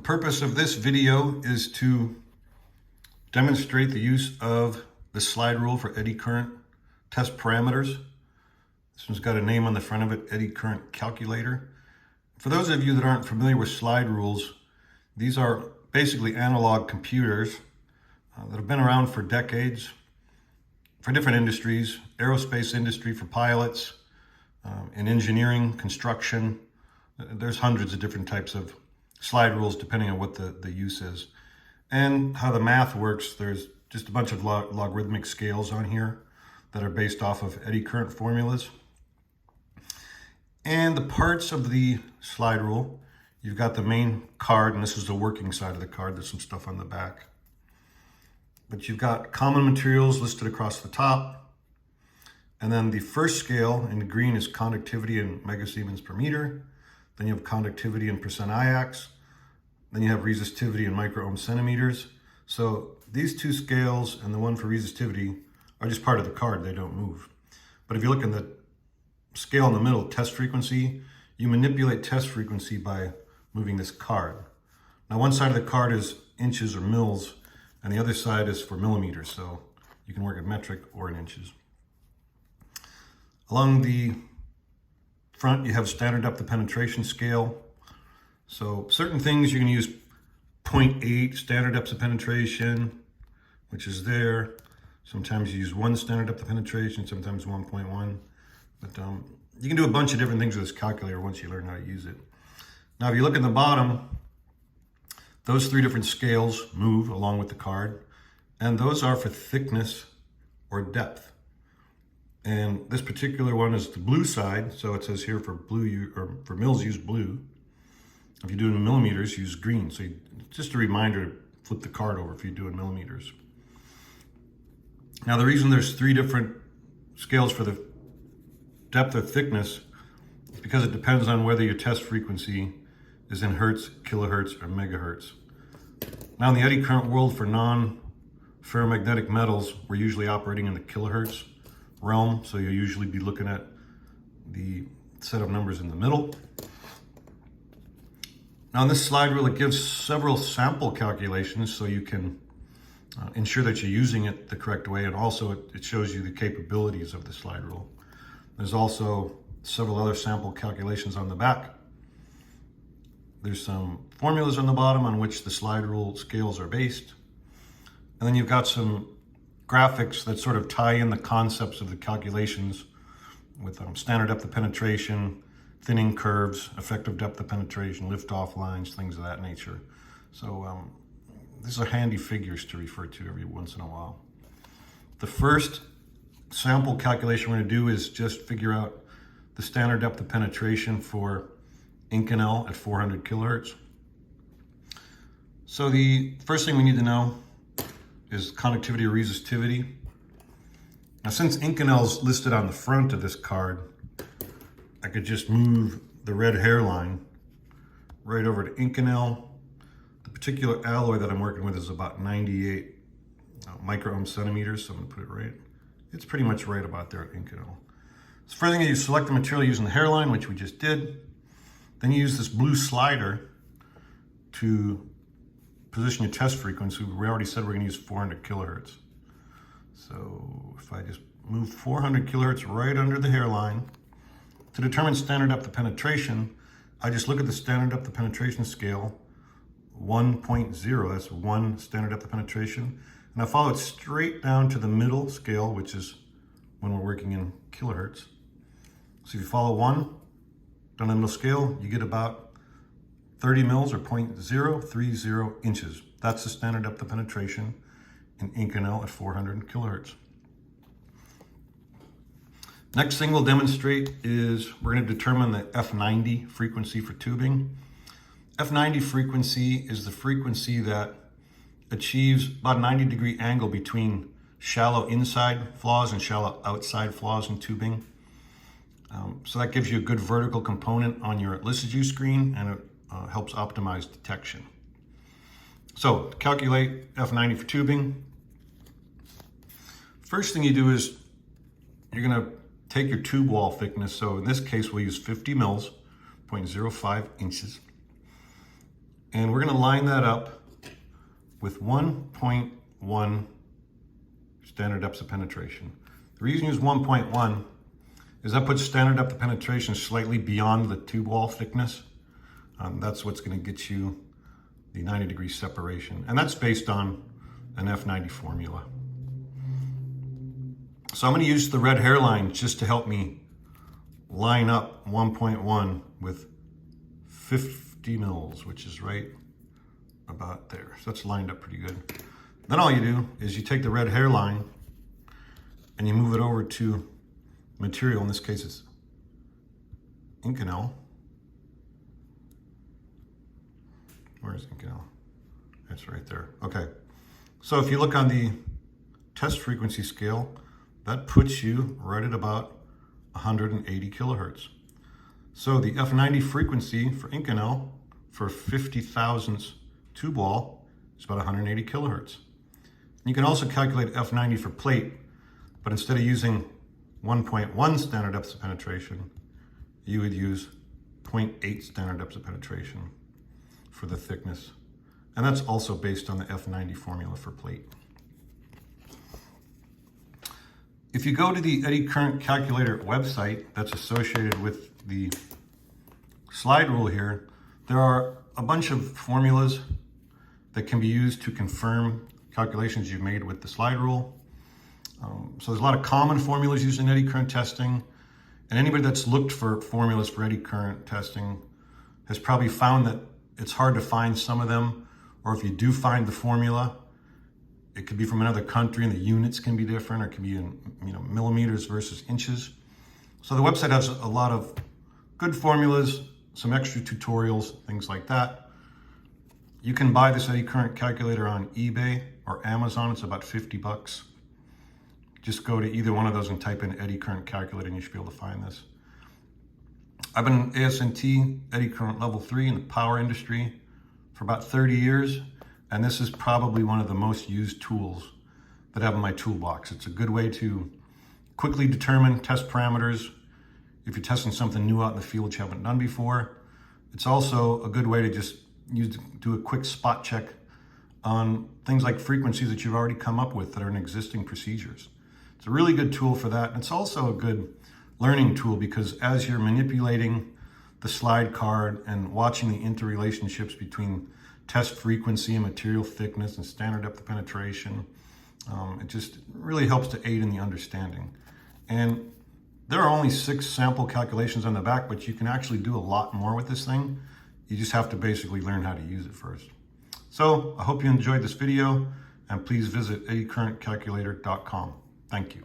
purpose of this video is to demonstrate the use of the slide rule for eddy current test parameters. This one's got a name on the front of it, eddy current calculator. For those of you that aren't familiar with slide rules, these are basically analog computers that have been around for decades for different industries, aerospace industry for pilots, in engineering, construction. There's hundreds of different types of slide rules depending on what the use is. And how the math works, there's just a bunch of logarithmic scales on here that are based off of eddy current formulas. And the parts of the slide rule, you've got the main card, and this is the working side of the card. There's some stuff on the back. But you've got common materials listed across the top. And then the first scale in green is conductivity in megasiemens per meter. Then you have conductivity in percent IACs. Then you have resistivity in micro-ohm centimeters. So these two scales and the one for resistivity are just part of the card. They don't move. But if you look in the scale in the middle, test frequency, you manipulate test frequency by moving this card. Now one side of the card is inches or mils, and the other side is for millimeters. So you can work in metric or in inches. Along the front, you have standard depth of penetration scale. So certain things you can use 0.8 standard depth of penetration, which is there. Sometimes you use 1 standard depth of penetration, sometimes 1.1. But you can do a bunch of different things with this calculator once you learn how to use it. Now, if you look at the bottom, those 3 different scales move along with the card, and those are for thickness or depth. And this particular one is the blue side, so it says here for blue or for mils, use blue. If you do it in millimeters, use green. So just a reminder to flip the card over if you do it in millimeters. Now, the reason there's 3 different scales for the depth or thickness is because it depends on whether your test frequency is in hertz, kilohertz, or megahertz. Now, in the eddy current world for non-ferromagnetic metals, we're usually operating in the kilohertz realm, so you'll usually be looking at the set of numbers in the middle. Now, on this slide rule, it gives several sample calculations so you can ensure that you're using it the correct way, and also it shows you the capabilities of the slide rule. There's also several other sample calculations on the back. There's some formulas on the bottom on which the slide rule scales are based. And then you've got some graphics that sort of tie in the concepts of the calculations with standard depth of penetration, thinning curves, effective depth of penetration, lift-off lines, things of that nature. So these are handy figures to refer to every once in a while. The first sample calculation we're going to do is just figure out the standard depth of penetration for Inconel at 400 kilohertz. So the first thing we need to know is conductivity or resistivity. Now, since Inconel's listed on the front of this card, I could just move the red hairline right over to Inconel. The particular alloy that I'm working with is about 98 micro-ohm centimeters, so I'm gonna put it right. It's pretty much right about there at Inconel. So first thing, you select the material using the hairline, which we just did. Then you use this blue slider to position your test frequency. We already said we're gonna use 400 kilohertz. So if I just move 400 kilohertz right under the hairline, to determine standard depth of penetration, I just look at the standard depth of penetration scale, 1.0, that's 1 standard depth of penetration, and I follow it straight down to the middle scale, which is when we're working in kilohertz. So if you follow 1 down the middle scale, you get about 30 mils or 0.030 inches. That's the standard depth of penetration in Inconel at 400 kilohertz. Next thing we'll demonstrate is we're going to determine the F90 frequency for tubing. F90 frequency is the frequency that achieves about a 90-degree angle between shallow inside flaws and shallow outside flaws in tubing. So that gives you a good vertical component on your lithogy screen, and it helps optimize detection. So to calculate F90 for tubing, first thing you do is you're going to take your tube wall thickness. So in this case, we'll use 50 mils, 0.05 inches. And we're gonna line that up with 1.1 standard depths of penetration. The reason you use 1.1 is that puts standard depth of penetration slightly beyond the tube wall thickness. That's what's gonna get you the 90-degree separation. And that's based on an F90 formula. So I'm gonna use the red hairline just to help me line up 1.1 with 50 mils, which is right about there. So that's lined up pretty good. Then all you do is you take the red hairline and you move it over to material. In this case, it's Inconel. Where's Inconel? It's right there. Okay. So if you look on the test frequency scale, that puts you right at about 180 kilohertz. So the F90 frequency for Inconel for 50 thousandths tube wall is about 180 kilohertz. You can also calculate F90 for plate, but instead of using 1.1 standard depths of penetration, you would use 0.8 standard depths of penetration for the thickness. And that's also based on the F90 formula for plate. If you go to the eddy current calculator website that's associated with the slide rule here, there are a bunch of formulas that can be used to confirm calculations you've made with the slide rule. So there's a lot of common formulas used in eddy current testing, and anybody that's looked for formulas for eddy current testing has probably found that it's hard to find some of them, or if you do find the formula, it could be from another country and the units can be different, or it can be in millimeters versus inches. So the website has a lot of good formulas, some extra tutorials, things like that. You can buy this eddy current calculator on eBay or Amazon. It's about 50 bucks. Just go to either one of those and type in eddy current calculator and you should be able to find this. I've been an ASNT eddy current level 3 in the power industry for about 30 years. And this is probably one of the most used tools that I have in my toolbox. It's a good way to quickly determine test parameters if you're testing something new out in the field you haven't done before. It's also a good way to just do a quick spot check on things like frequencies that you've already come up with that are in existing procedures. It's a really good tool for that. And it's also a good learning tool because as you're manipulating the slide card and watching the interrelationships between test frequency and material thickness and standard depth of penetration, it just really helps to aid in the understanding. And there are only 6 sample calculations on the back, but you can actually do a lot more with this thing. You just have to basically learn how to use it first. So I hope you enjoyed this video, and please visit eddycurrentcalculator.com. Thank you.